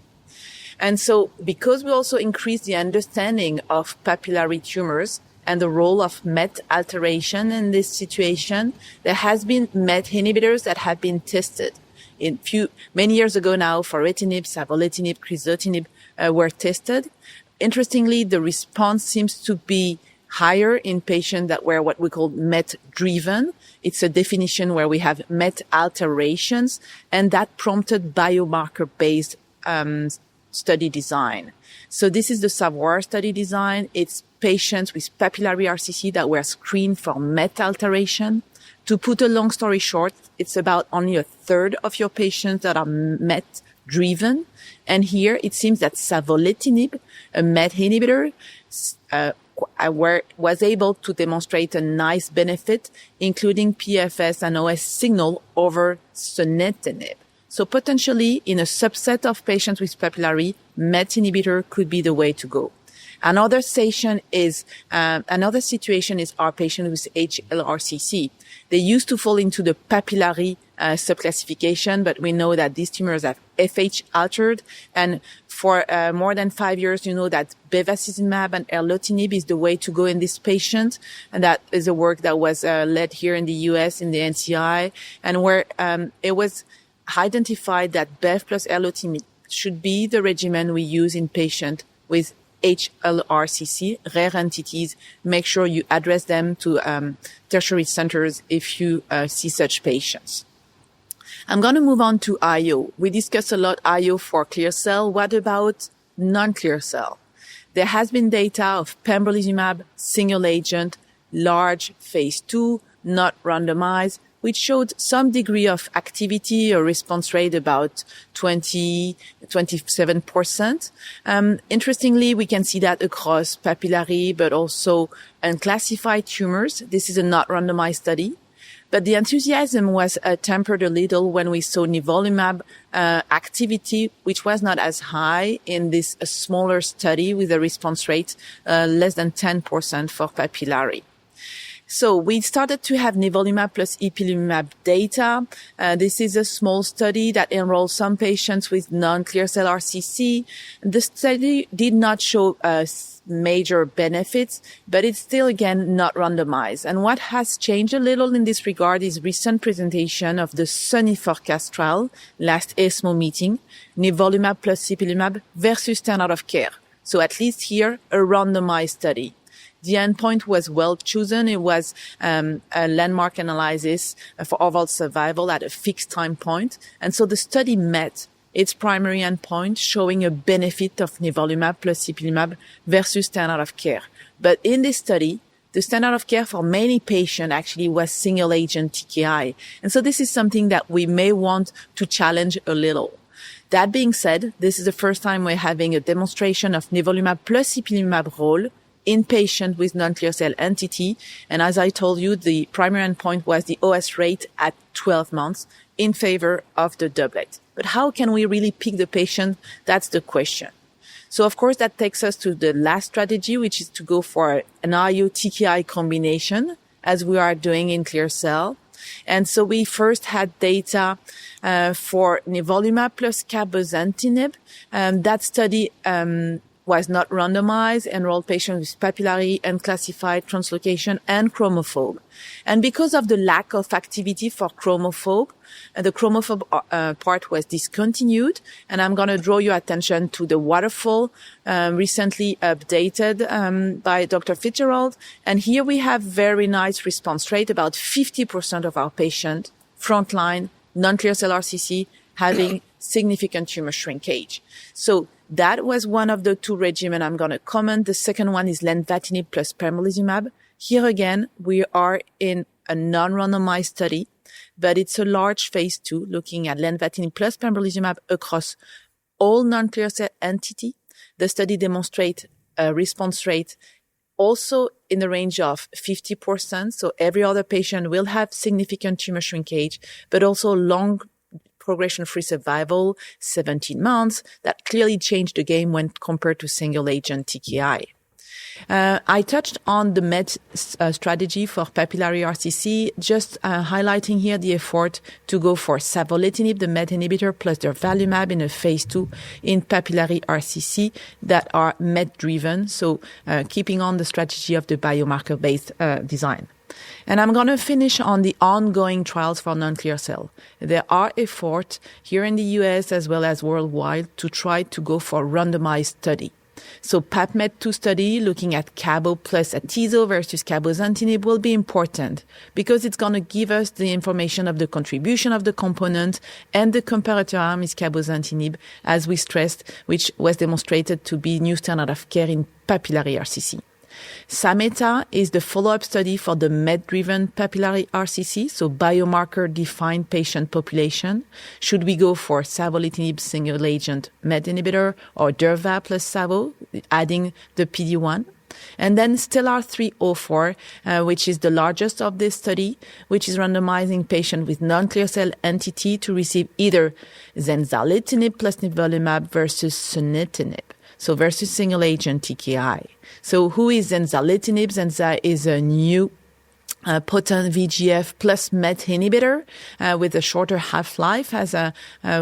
Speaker 3: And so because we also increased the understanding of papillary tumors and the role of MET alteration in this situation, there has been MET inhibitors that have been tested. Many years ago now, foritinib, savolitinib, crizotinib were tested. Interestingly, the response seems to be higher in patients that were what we call MET-driven. It's a definition where we have MET alterations, and that prompted biomarker-based study design. So this is the Savoir study design. It's patients with papillary RCC that were screened for MET alteration. To put a long story short, it's about only a third of your patients that are MET-driven. And here it seems that savolitinib, a MET inhibitor, was able to demonstrate a nice benefit, including PFS and OS signal over sunitinib. So potentially, in a subset of patients with papillary, MET inhibitor could be the way to go. Another situation is our patient with HLRCC. They used to fall into the papillary subclassification, but we know that these tumors have FH altered. And for more than 5 years, you know that bevacizumab and erlotinib is the way to go in this patient. And that is a work that was led here in the US in the NCI, and where it was identified that bev plus erlotinib should be the regimen we use in patients with HLRCC, rare entities. Make sure you address them to tertiary centers if you see such patients. I'm going to move on to IO. We discussed a lot IO for clear cell. What about non-clear cell? There has been data of pembrolizumab, single agent, large phase 2, not randomized, which showed some degree of activity or response rate about 27%. Interestingly, we can see that across papillary, but also unclassified tumors. This is a not randomized study. But the enthusiasm was tempered a little when we saw nivolumab activity, which was not as high in this smaller study with a response rate less than 10% for papillary. So we started to have nivolumab plus ipilimumab data. This is a small study that enrolled some patients with non-clear cell RCC. The study did not show major benefits, but it's still, again, not randomized. And what has changed a little in this regard is recent presentation of the SUNNY Forecast trial, last ASCO meeting, nivolumab plus ipilimumab versus standard of care. So at least here, a randomized study. The endpoint was well chosen. It was a landmark analysis for overall survival at a fixed time point. And so the study met its primary endpoint, showing a benefit of nivolumab plus ipilimumab versus standard of care. But in this study, the standard of care for many patients actually was single agent TKI. And so this is something that we may want to challenge a little. That being said, this is the first time we're having a demonstration of nivolumab plus ipilimumab role in patients with non-clear cell entity. And as I told you, the primary endpoint was the OS rate at 12 months in favor of the doublet. But how can we really pick the patient? That's the question. So of course, that takes us to the last strategy, which is to go for an IO TKI combination, as we are doing in clear cell. And so we first had data for nivolumab plus cabozantinib. That study was not randomized, enrolled patients with papillary, unclassified, translocation, and chromophobe. And because of the lack of activity for chromophobe, the chromophobe part was discontinued. And I'm going to draw your attention to the waterfall recently updated by Dr. Fitzgerald. And here we have very nice response rate, about 50% of our patients, frontline, non-clear cell RCC, having significant tumor shrinkage. So that was one of the two regimens I'm going to comment. The second one is lenvatinib plus pembrolizumab. Here again, we are in a non-randomized study, but it's a large phase 2 looking at lenvatinib plus pembrolizumab across all non-clear cell entity. The study demonstrates a response rate also in the range of 50%. So every other patient will have significant tumor shrinkage, but also long progression-free survival, 17 months. That clearly changed the game when compared to single-agent TKI. I touched on the MET strategy for papillary RCC, just highlighting here the effort to go for savolitinib, the MET inhibitor, plus durvalumab in a phase 2 in papillary RCC that are MET-driven, so keeping on the strategy of the biomarker-based design. And I'm going to finish on the ongoing trials for non-clear cell. There are efforts here in the US as well as worldwide to try to go for randomized study. So PAPMET2 study looking at cabo plus atezo versus cabozantinib will be important because it's going to give us the information of the contribution of the component, and the comparator arm is cabozantinib, as we stressed, which was demonstrated to be new standard of care in papillary RCC. SAMETA is the follow-up study for the MET-driven papillary RCC, so biomarker-defined patient population. Should we go for savolitinib single-agent MET inhibitor or durva plus savo, adding the PD-1? And then Stellar 304, which is the largest of this study, which is randomizing patients with non-clear cell entity to receive either zenzalutinib plus nivolumab versus sunitinib. So versus single agent TKI. So who is zenzalutinib? Zenza is a new potent VEGF plus MET inhibitor with a shorter half-life, as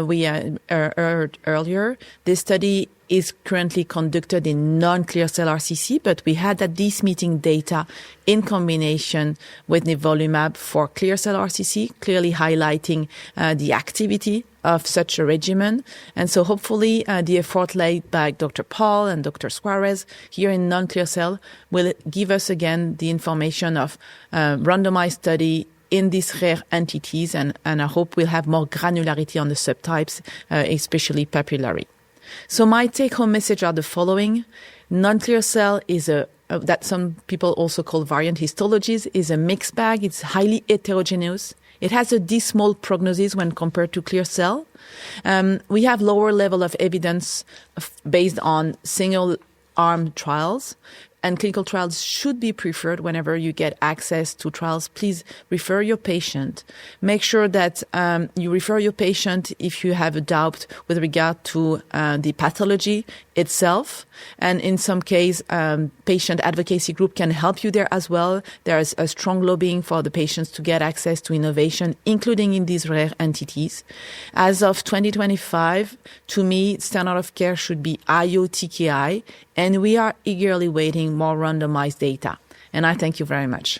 Speaker 3: we heard earlier. This study is currently conducted in non-clear cell RCC, but we had at this meeting data in combination with nivolumab for clear cell RCC, clearly highlighting the activity of such a regimen. And so hopefully the effort laid by Dr. Paul and Dr. Suarez here in non-clear cell will give us again the information of randomized study in these rare entities, and I hope we'll have more granularity on the subtypes, especially papillary. So my take-home message are the following. Non-clear cell is that some people also call variant histologies, is a mixed bag. It's highly heterogeneous. It has a dismal prognosis when compared to clear cell. We have lower level of evidence based on single-arm trials. And clinical trials should be preferred whenever you get access to trials. Please refer your patient. Make sure that you refer your patient if you have a doubt with regard to the pathology itself. And in some case, patient advocacy group can help you there as well. There is a strong lobbying for the patients to get access to innovation, including in these rare entities. As of 2025, to me, standard of care should be IO TKI, and we are eagerly waiting more randomized data. And I thank you very much.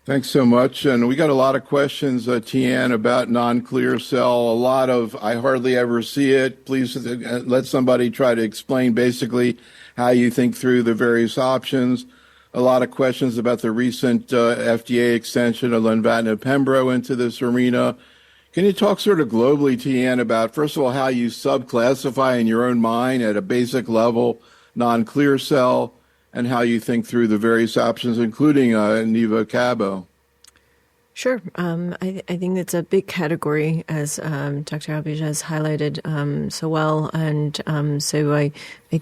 Speaker 1: Thanks so much. And we got a lot of questions, Tian, about non-clear cell. A lot of, I hardly ever see it. Please let somebody try to explain basically how you think through the various options. A lot of questions about the recent FDA extension of lenvatinib pembro into this arena. Can you talk sort of globally, Tian, about, first of all, how you subclassify in your own mind at a basic level non-clear cell, and how you think through the various options, including Nivo-Cabo?
Speaker 2: Sure. I think it's a big category, as Dr. Albiges has highlighted so well. And so I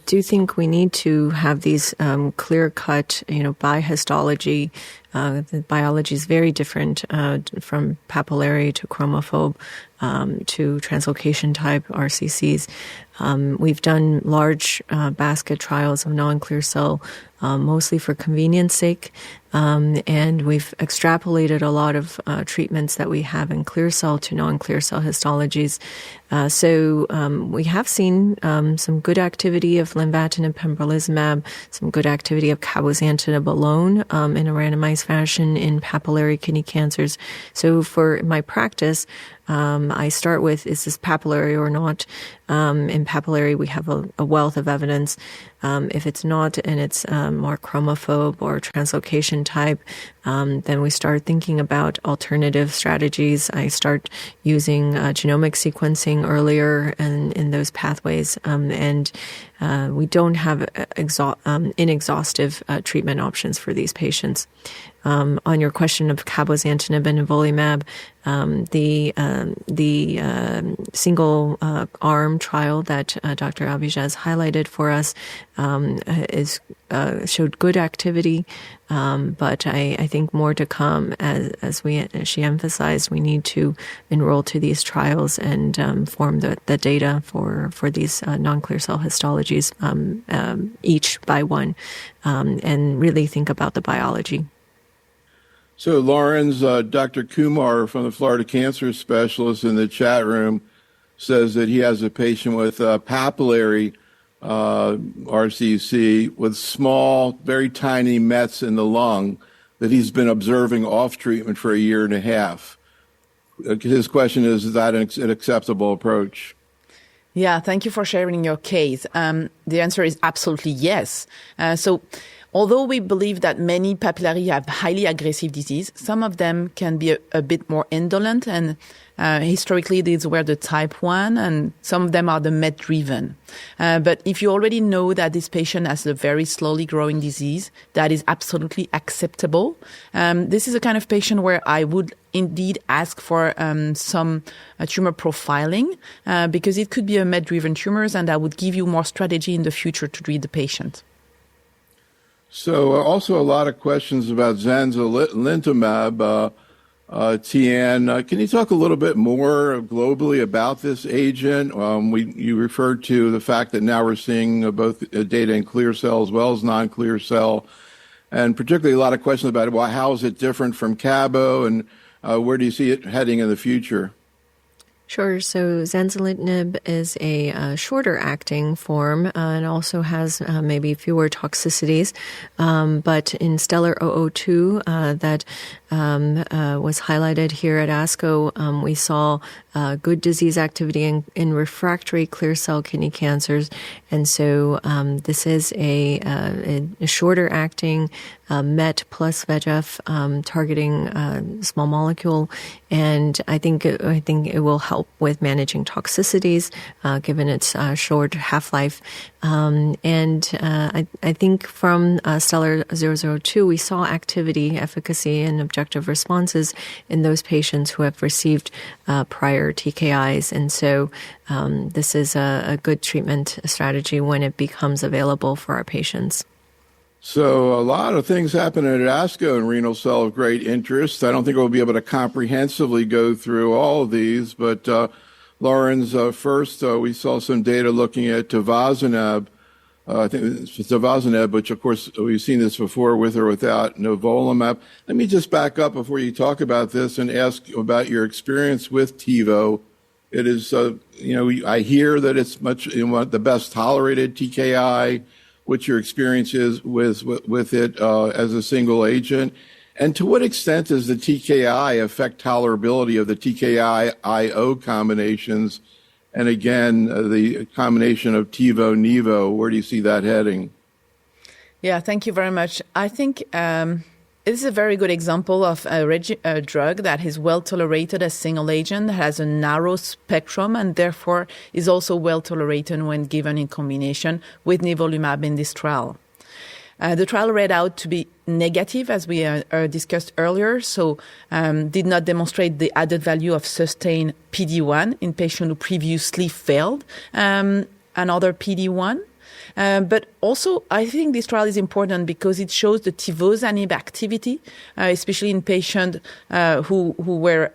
Speaker 2: do think we need to have these clear-cut, by histology. The biology is very different from papillary to chromophobe to translocation type RCCs. We've done large basket trials of non-clear cell, mostly for convenience sake, and we've extrapolated a lot of treatments that we have in clear cell to non-clear cell histologies. So we have seen some good activity of lenvatinib pembrolizumab, some good activity of cabozantinib alone in a randomized fashion in papillary kidney cancers. So for my practice, I start with, is this papillary or not? In papillary, we have a wealth of evidence. If it's not and it's more chromophobe or translocation type, then we start thinking about alternative strategies. I start using genomic sequencing earlier in those pathways, and we don't have inexhaustive treatment options for these patients. On your question of cabozantinib and nivolumab, the single arm trial that Dr. Albiges highlighted for us showed good activity, but I think more to come. As she emphasized, we need to enroll to these trials and form the data for these non-clear cell histologies each by one, and really think about the biology.
Speaker 1: So, Laurence, Dr. Kumar from the Florida Cancer Specialist in the chat room says that he has a patient with papillary RCC with small, very tiny mets in the lung that he's been observing off treatment for 1.5 years. His question is that an acceptable approach?
Speaker 3: Yeah, thank you for sharing your case. The answer is absolutely yes. So although we believe that many papillary have highly aggressive disease, some of them can be a bit more indolent, and historically these were the type 1, and some of them are the MET-driven. But if you already know that this patient has a very slowly growing disease, that is absolutely acceptable. This is a kind of patient where I would indeed ask for some tumor profiling, because it could be a MET-driven tumors, and I would give you more strategy in the future to treat the patient.
Speaker 1: So also a lot of questions about zanzalintinib. Tian, can you talk a little bit more globally about this agent? You referred to the fact that now we're seeing both data in clear cell as well as non-clear cell, and particularly a lot of questions about, well, how is it different from Cabo, and where do you see it heading in the future?
Speaker 2: Sure. So zanzalintinib is a shorter acting form and also has maybe fewer toxicities. But in Stellar 002 that was highlighted here at ASCO, we saw good disease activity in refractory clear cell kidney cancers. And so this is a shorter acting MET plus VEGF targeting small molecule. And I think it will help with managing toxicities given its short half-life. And I think from Stellar 002, we saw activity, efficacy, and objective responses in those patients who have received prior TKIs. And so this is a good treatment strategy when it becomes available for our patients.
Speaker 1: So a lot of things happening at ASCO and renal cell of great interest. I don't think we'll be able to comprehensively go through all of these, but Laurence, first we saw some data looking at tivozanib. I think it's tivozanib, which of course we've seen this before with or without nivolumab. Let me just back up before you talk about this and ask about your experience with Tivo. It is, I hear that it's much the best tolerated TKI. What your experience is with it as a single agent, and to what extent does the TKI affect tolerability of the TKI-IO combinations, and again the combination of Tivo-Nivo? Where do you see that heading?
Speaker 3: Yeah, thank you very much. I think this is a very good example of a drug that is well tolerated as single agent, has a narrow spectrum, and therefore is also well tolerated when given in combination with nivolumab in this trial. The trial read out to be negative, as we discussed earlier, so did not demonstrate the added value of sustained PD-1 in patients who previously failed another PD-1. But also, I think this trial is important because it shows the tivozanib activity, especially in patients who were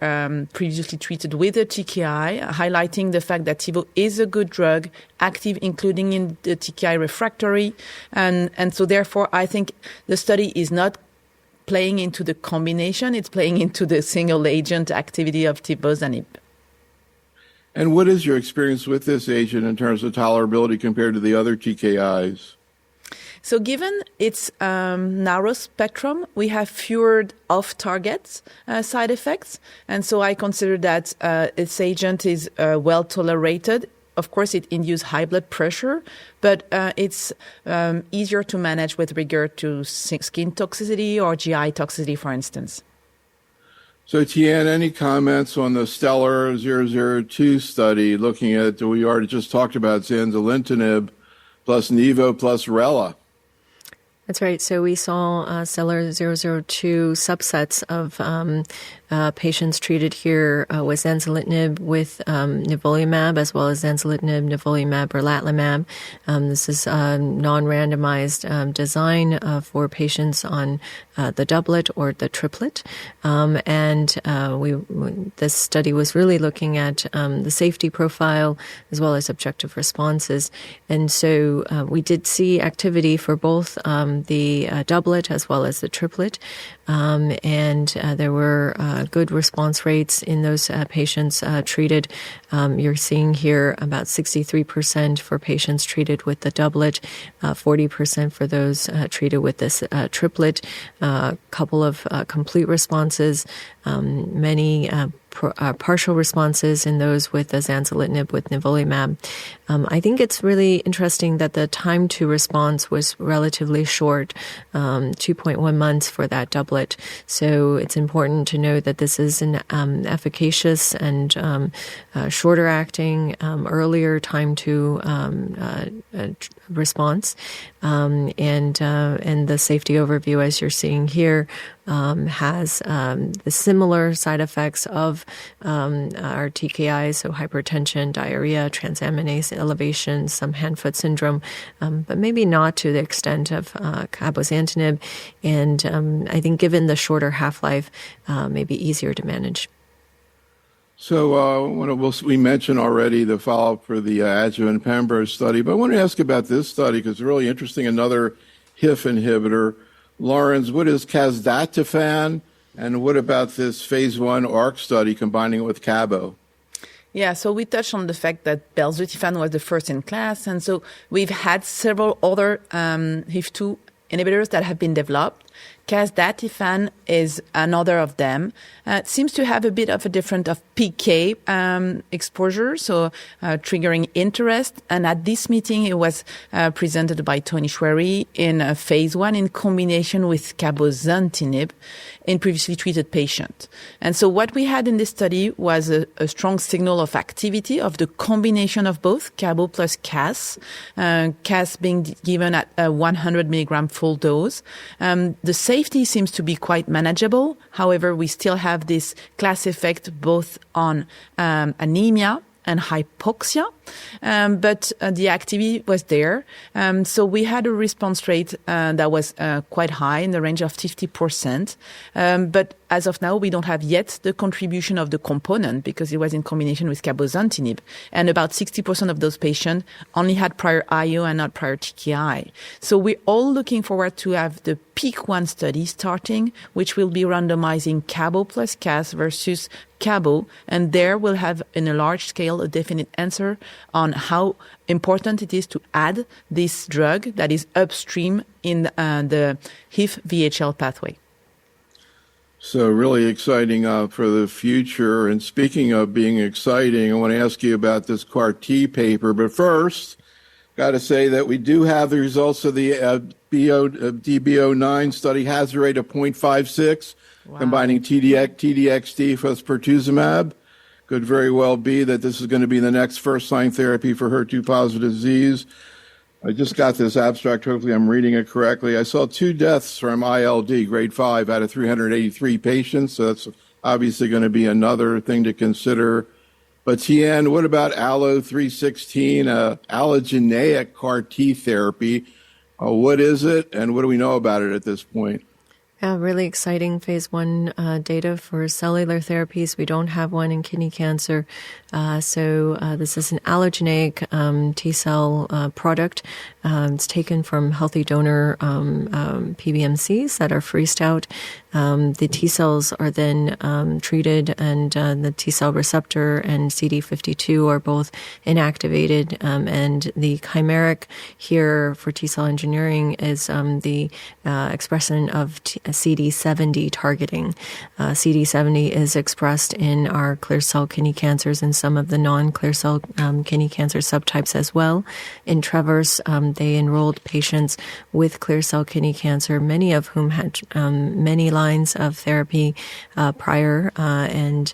Speaker 3: previously treated with a TKI, highlighting the fact that Tivo is a good drug, active including in the TKI refractory. And so therefore, I think the study is not playing into the combination, it's playing into the single agent activity of tivozanib.
Speaker 1: And what is your experience with this agent in terms of tolerability compared to the other TKIs?
Speaker 3: So given its narrow spectrum, we have fewer off-target side effects. And so I consider that its agent is well tolerated. Of course, it induces high blood pressure, but it's easier to manage with regard to skin toxicity or GI toxicity, for instance.
Speaker 1: So, Tian, any comments on the Stellar 002 study looking at, we already just talked about zanzalintinib plus Nivo plus Rela?
Speaker 2: That's right. So we saw Stellar 002 subsets of patients treated here with zanzalintinib with nivolumab, as well as zanzalintinib, nivolumab, relatlimab. This is a non-randomized design for patients on the doublet or the triplet. This study was really looking at the safety profile as well as objective responses. And so we did see activity for both the doublet as well as the triplet. And there were good response rates in those patients treated. You're seeing here about 63% for patients treated with the doublet, 40% for those treated with this triplet, a couple of complete responses, many partial responses in those with the zanzalintinib with nivolumab. I think it's really interesting that the time to response was relatively short, 2.1 months for that doublet. So it's important to know that this is an efficacious and shorter acting, earlier time to response. And the safety overview, as you're seeing here, has the similar side effects of of our TKIs, so hypertension, diarrhea, transaminase elevation, some hand-foot syndrome, but maybe not to the extent of cabozantinib. And I think given the shorter half-life, may be easier to manage.
Speaker 1: So we mentioned already the follow-up for the adjuvant Pembro study, but I want to ask about this study because it's really interesting, another HIF inhibitor. Laurence, what is casdatifan, and what about this phase 1 ARC study combining it with cabo?
Speaker 3: Yeah, so we touched on the fact that belzutifan was the first in class, and so we've had several other HIF2 inhibitors that have been developed. Casdatifan is another of them. It seems to have a bit of a different of PK exposure, so triggering interest. And at this meeting, it was presented by Tony Schwery in phase 1 in combination with cabozantinib in previously treated patients. And so what we had in this study was a strong signal of activity of the combination of both cabo plus cas, cas being given at a 100 milligram full dose. The safety seems to be quite manageable. However, we still have this class effect both on anemia and hypoxia, but the activity was there. So we had a response rate that was quite high in the range of 50%. But as of now, we don't have yet the contribution of the component because it was in combination with cabozantinib. And about 60% of those patients only had prior IO and not prior TKI. So we're all looking forward to have the PEAK 1 study starting, which will be randomizing cabo plus cas versus cabo. And there we'll have, in a large scale, a definite answer on how important it is to add this drug that is upstream in the HIF-VHL pathway.
Speaker 1: So really exciting for the future. And speaking of being exciting, I want to ask you about this CAR-T paper. But first, got to say that we do have the results of the DB09 study, hazard rate of 0.56, combining TDXD plus pertuzumab. Could very well be that this is going to be the next first-line therapy for HER2-positive disease. I just got this abstract. Hopefully I'm reading it correctly. I saw 2 deaths from ILD, grade 5, out of 383 patients. So that's obviously going to be another thing to consider. But Tian, what about Allo316, allogeneic CAR-T therapy? What is it, and what do we know about it at this point?
Speaker 2: Yeah, really exciting phase 1 data for cellular therapies. We don't have one in kidney cancer. So this is an allogeneic T-cell product. It's taken from healthy donor PBMCs that are freezed out. The T-cells are then treated, and the T-cell receptor and CD52 are both inactivated. And the chimeric here for T-cell engineering is the expression of CD70 targeting. CD70 is expressed in our clear cell kidney cancers and some of the non-clear cell kidney cancer subtypes as well. In Trevor's, they enrolled patients with clear cell kidney cancer, many of whom had many lines of therapy prior, and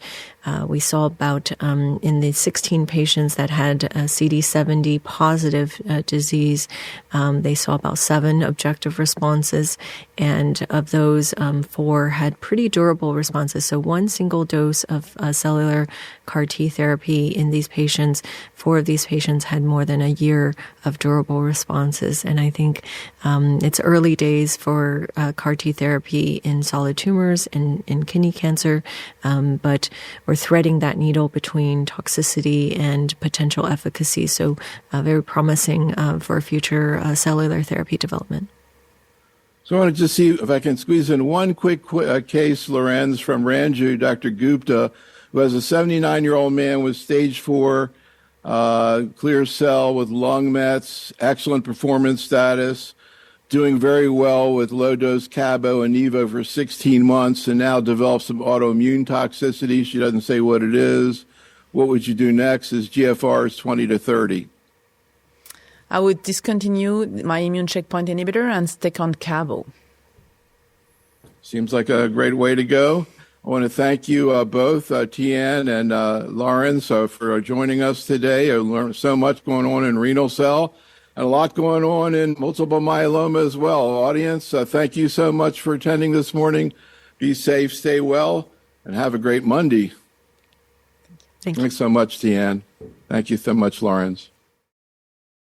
Speaker 2: we saw about in the 16 patients that had CD70 positive disease, they saw about 7 objective responses, and of those, 4 had pretty durable responses. So 1 single dose of cellular CAR-T therapy in these patients, 4 of these patients had more than a year of durable responses. And I think it's early days for CAR-T therapy in solid tumors and in kidney cancer, but we're threading that needle between toxicity and potential efficacy. So very promising for future cellular therapy development.
Speaker 1: So I want to just see if I can squeeze in one quick case, Laurence, from Ranju, Dr. Gupta, who has a 79-year-old man with stage 4 clear cell with lung mets, excellent performance status, doing very well with low-dose cabo and Nivo for 16 months, and now developed some autoimmune toxicity. She doesn't say what it is. What would you do next? His GFR is 20 to 30.
Speaker 3: I would discontinue my immune checkpoint inhibitor and stick on cabo.
Speaker 1: Seems like a great way to go. I want to thank you both, Tian and Laurence, for joining us today. I learned so much going on in renal cell and a lot going on in multiple myeloma as well. Audience, thank you so much for attending this morning. Be safe, stay well, and have a great Monday.
Speaker 2: Thank you.
Speaker 1: Thanks so much, Tian. Thank you so much, Laurence.